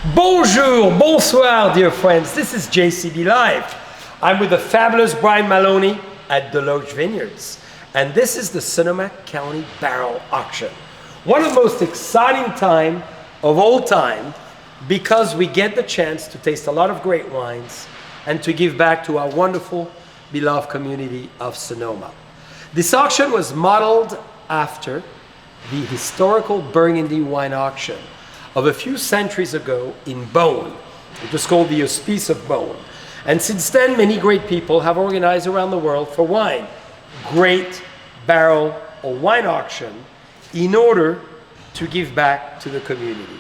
Bonjour, bonsoir, dear friends. This is JCB Live. I'm with the fabulous Brian Maloney at DeLoach Vineyards. And this is the Sonoma County Barrel Auction. One of the most exciting time of all time because we get the chance to taste a lot of great wines and to give back to our wonderful, beloved community of Sonoma. This auction was modeled after the historical Burgundy wine auction of a few centuries ago in Beaune. It was called the O.F.S of Beaune. And since then, many great people have organized around the world for wine, great barrel or wine auction in order to give back to the community.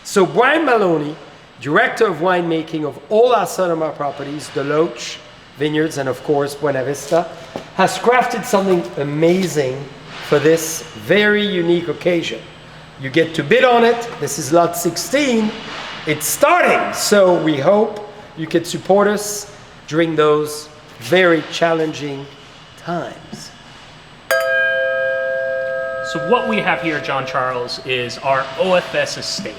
So Brian Maloney, Director of Winemaking of all our Sonoma properties, DeLoach Vineyards, and of course Buena Vista, has crafted something amazing for this very unique occasion. You get to bid on it. This is lot 16. It's starting, so we hope you can support us during those very challenging times. So what we have here, John Charles, is our O.F.S estate.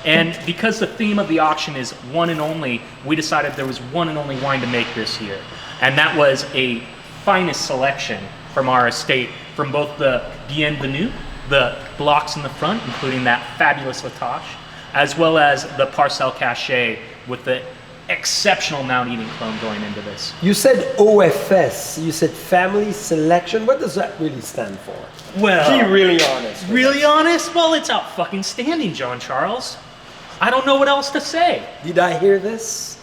And because the theme of the auction is one and only, we decided there was one and only wine to make this year. And that was a finest selection from our estate, from both the Bienvenue, the blocks in the front, including that fabulous Latache, as well as the Parcelle Cachet with the exceptional Mount Eden clone going into this. You said O.F.S, you said family selection. What does that really stand for? Well, be really honest. Really honest? Well, it's out fucking standing, John Charles. I don't know what else to say. Did I hear this?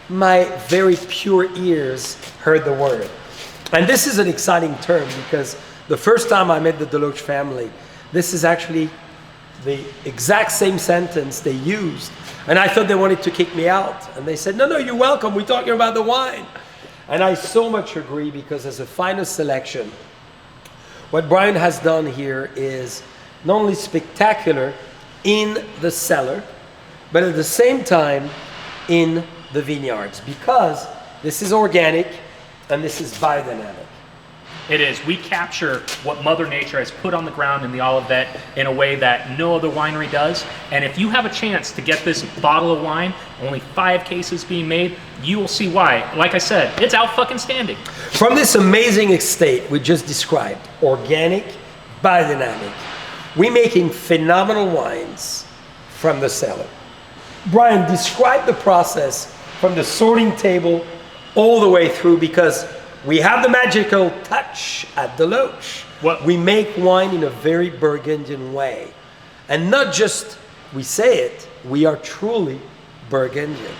My very pure ears heard the word. And this is an exciting term because the first time I met the DeLoach family, this is actually the exact same sentence they used. And I thought they wanted to kick me out. And they said, no, you're welcome. We're talking about the wine. And I so much agree because as a final selection, what Brian has done here is not only spectacular in the cellar, but at the same time in the vineyards, because this is organic and this is biodynamic. It is. We capture what Mother Nature has put on the ground in the Olivet in a way that no other winery does. And if you have a chance to get this bottle of wine, only 5 cases being made, you will see why. Like I said, it's out fucking standing. From this amazing estate we just described, organic, biodynamic, we're making phenomenal wines from the cellar. Brian, describe the process from the sorting table all the way through, because we have the magical touch at DeLoach. We make wine in a very Burgundian way. And not just we say it, we are truly Burgundian.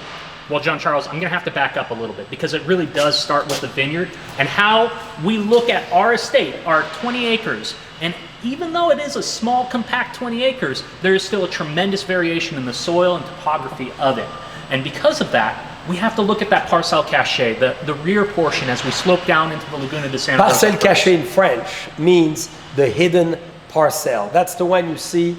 Well, John Charles, I'm going to have to back up a little bit because it really does start with the vineyard and how we look at our estate, our 20 acres. And even though it is a small, compact 20 acres, there is still a tremendous variation in the soil and topography of it. And because of that, we have to look at that Parcelle Cachet, the rear portion as we slope down into the Laguna de San Jose. Parcelle Cachet in French means the hidden parcelle. That's the one you see,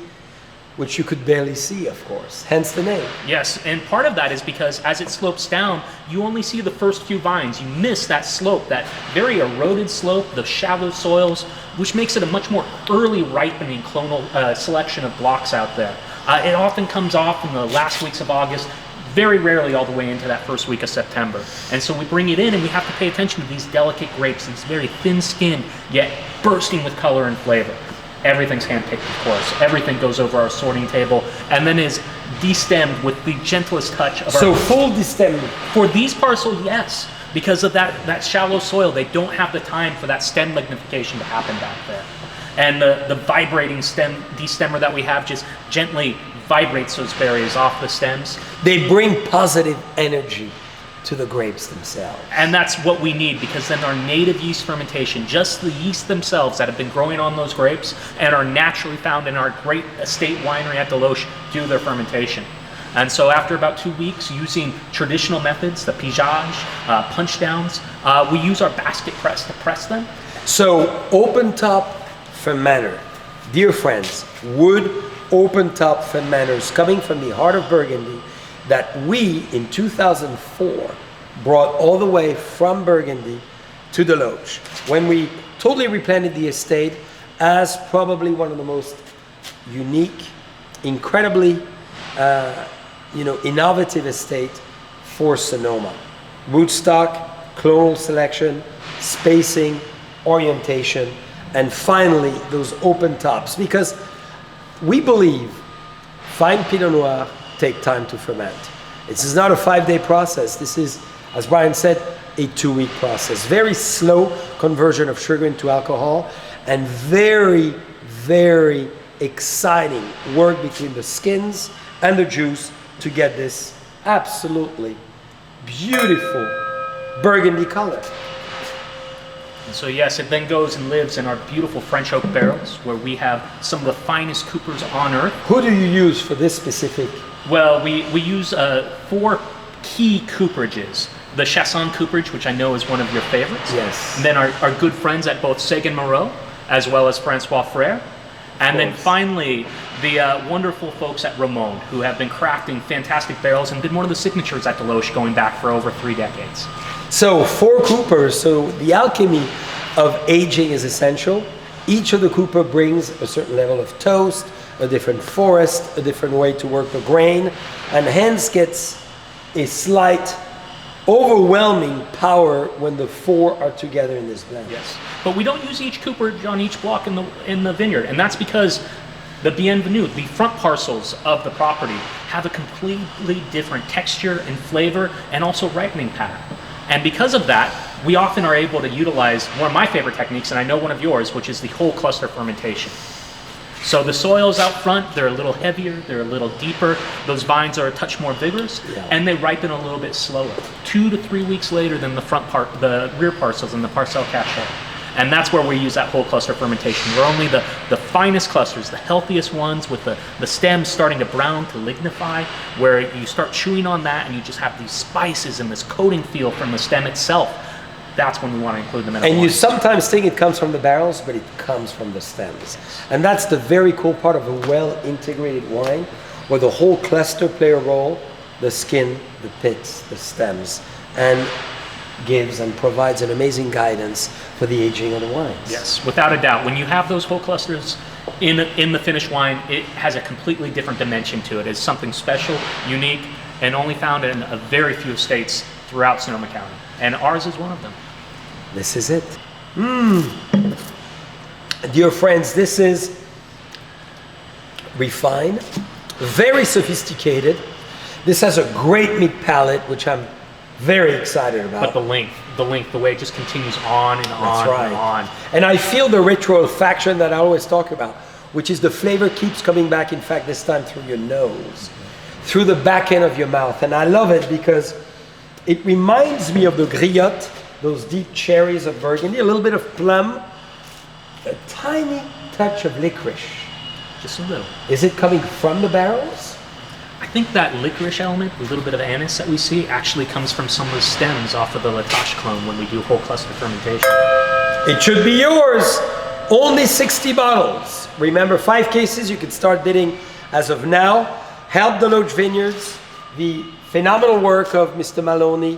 which you could barely see, of course, hence the name. Yes, and part of that is because as it slopes down, you only see the first few vines. You miss that slope, that very eroded slope, the shallow soils, which makes it a much more early ripening clonal selection of blocks out there. It often comes off in the last weeks of August, very rarely all the way into that first week of September. And so we bring it in and we have to pay attention to these delicate grapes, these very thin skinned, yet bursting with color and flavor. Everything's hand-picked, of course. Everything goes over our sorting table and then is destemmed with the gentlest touch of our... So full destemmed? For these parcels, yes. Because of that shallow soil, they don't have the time for that stem lignification to happen back there. And the vibrating stem destemmer that we have just gently vibrates those berries off the stems. They bring positive energy to the grapes themselves. And that's what we need, because then our native yeast fermentation, just the yeast themselves that have been growing on those grapes and are naturally found in our great estate winery at DeLoach, do their fermentation. And so after about 2 weeks, using traditional methods, the pigeage, punch downs, we use our basket press to press them. So open top fermenter, dear friends, wood open top fermenters coming from the heart of Burgundy that we in 2004 brought all the way from Burgundy to DeLoach when we totally replanted the estate as probably one of the most unique, incredibly innovative estate for Sonoma. Rootstock, clonal selection, spacing, orientation, and finally those open tops. Because we believe fine Pinot Noir take time to ferment. This is not a 5-day process. This is, as Brian said, a 2-week process. Very slow conversion of sugar into alcohol, and very, very exciting work between the skins and the juice to get this absolutely beautiful burgundy color. And so yes, it then goes and lives in our beautiful French oak barrels, where we have some of the finest coopers on earth. Who do you use for this specific? Well, we use 4 key cooperages. The Chasson cooperage, which I know is one of your favorites. Yes. And then our good friends at both Seguin Moreau, as well as Francois Frère. And then finally, the wonderful folks at Ramon, who have been crafting fantastic barrels and been one of the signatures at DeLoach going back for over 3 decades. So 4 coopers, so the alchemy of aging is essential. Each of the cooper brings a certain level of toast, a different forest, a different way to work the grain, and hence gets a slight overwhelming power when the 4 are together in this blend. Yes, but we don't use each cooperage on each block in the vineyard, and that's because the bienvenue, the front parcels of the property, have a completely different texture and flavor and also ripening pattern. And because of that, we often are able to utilize one of my favorite techniques, and I know one of yours, which is the whole cluster fermentation. So the soils out front, they're a little heavier, they're a little deeper, those vines are a touch more vigorous, and they ripen a little bit slower, 2 to 3 weeks later than the rear parcels and the parcelle cachet. And that's where we use that whole cluster fermentation. We're only the finest clusters, the healthiest ones with the stems starting to brown, to lignify, where you start chewing on that and you just have these spices and this coating feel from the stem itself. That's when we want to include them in. And you sometimes think it comes from the barrels, but it comes from the stems. And that's the very cool part of a well-integrated wine, where the whole cluster play a role, the skin, the pits, the stems, and gives and provides an amazing guidance for the aging of the wines. Yes, without a doubt. When you have those whole clusters in the finished wine, it has a completely different dimension to it. It's something special, unique, and only found in a very few estates throughout Sonoma County. And ours is one of them. This is it. Dear friends, this is refined, very sophisticated. This has a great meat palate, which I'm very excited about. But the length, the way it just continues on and on and on. And I feel the retrofaction that I always talk about, which is the flavor keeps coming back, in fact, this time through your nose, through the back end of your mouth. And I love it because it reminds me of the griotte, those deep cherries of Burgundy, a little bit of plum, a tiny touch of licorice. Just a little. Is it coming from the barrels? I think that licorice element, the little bit of anise that we see, actually comes from some of the stems off of the Latache clone when we do whole cluster fermentation. It should be yours. Only 60 bottles. Remember, 5 cases. You can start bidding as of now. Help DeLoach Vineyards, the phenomenal work of Mr. Maloney,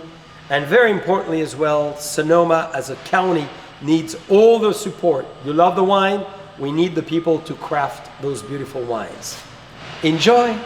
and very importantly as well, Sonoma as a county needs all the support. You love the wine. We need the people to craft those beautiful wines. Enjoy.